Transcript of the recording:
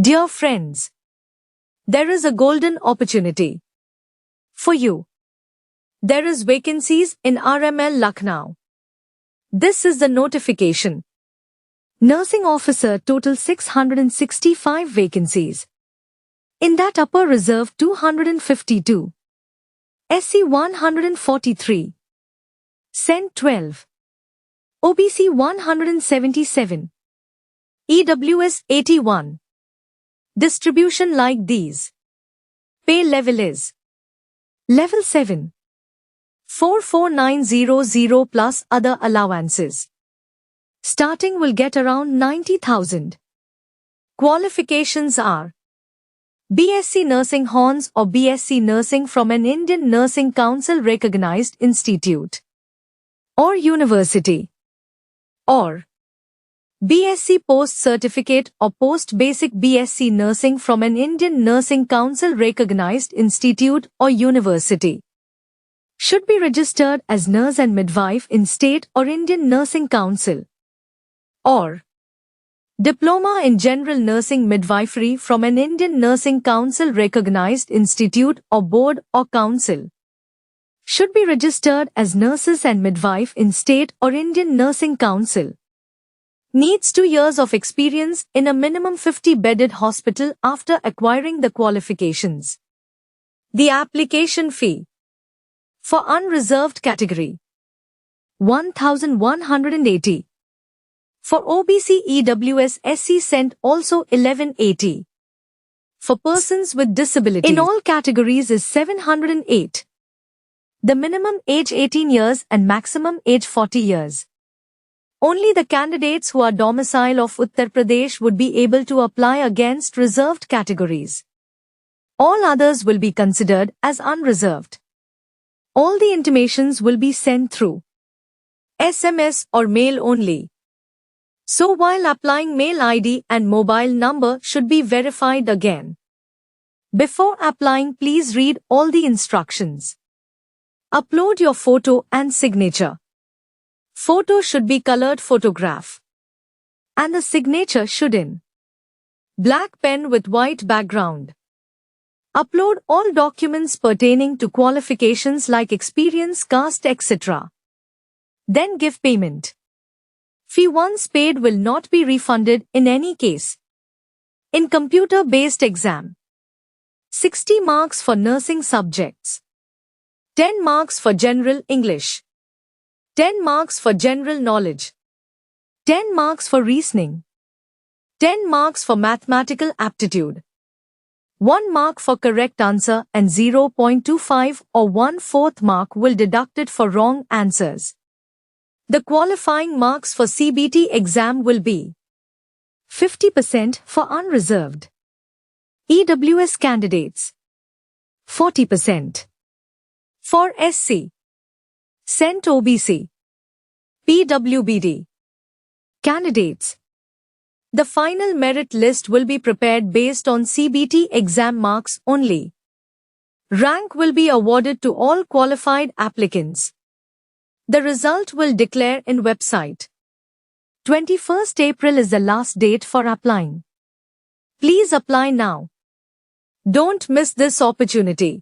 Dear friends, there is a golden opportunity for you. There is vacancies in RML Lucknow. This is the notification. Nursing officer total 665 vacancies. In that upper reserve 252. SC 143. Cent 12. OBC 177. EWS 81. Distribution like these. Pay level is Level 7. 44900 plus other allowances. Starting will get around 90,000. Qualifications are BSc Nursing Hons or BSc Nursing from an Indian Nursing Council recognized institute or university, or BSc Post Certificate or Post Basic BSc Nursing from an Indian Nursing Council recognized institute or university. Should be registered as nurse and midwife in state or Indian Nursing Council, or Diploma in General Nursing Midwifery from an Indian Nursing Council recognized institute or board or council. Should be registered as nurses and midwife in state or Indian Nursing Council. Needs 2 years of experience in a minimum 50-bedded hospital after acquiring the qualifications. The application fee for unreserved category 1,180. For OBC EWS SC Cent also 1180. For persons with disability in all categories is 708. The minimum age 18 years and maximum age 40 years. Only the candidates who are domicile of Uttar Pradesh would be able to apply against reserved categories. All others will be considered as unreserved. All the intimations will be sent through SMS or mail only. So while applying, mail ID and mobile number should be verified again. Before applying, please read all the instructions. Upload your photo and signature. Photo should be colored photograph. And the signature should in black pen with white background. Upload all documents pertaining to qualifications like experience, caste, etc. Then give payment. Fee once paid will not be refunded in any case. In computer-based exam, 60 marks for nursing subjects. 10 marks for general English. 10 marks for general knowledge. 10 marks for reasoning. 10 marks for mathematical aptitude. 1 mark for correct answer and 0.25 or 1/4 mark will deducted for wrong answers. The qualifying marks for CBT exam will be 50% for unreserved. EWS candidates 40%. For SC Cent OBC PWBD candidates, the final merit list will be prepared based on CBT exam marks only. Rank will be awarded to all qualified applicants. The result will declare in website. 21st April is the last date for applying. Please apply now. Don't miss this opportunity.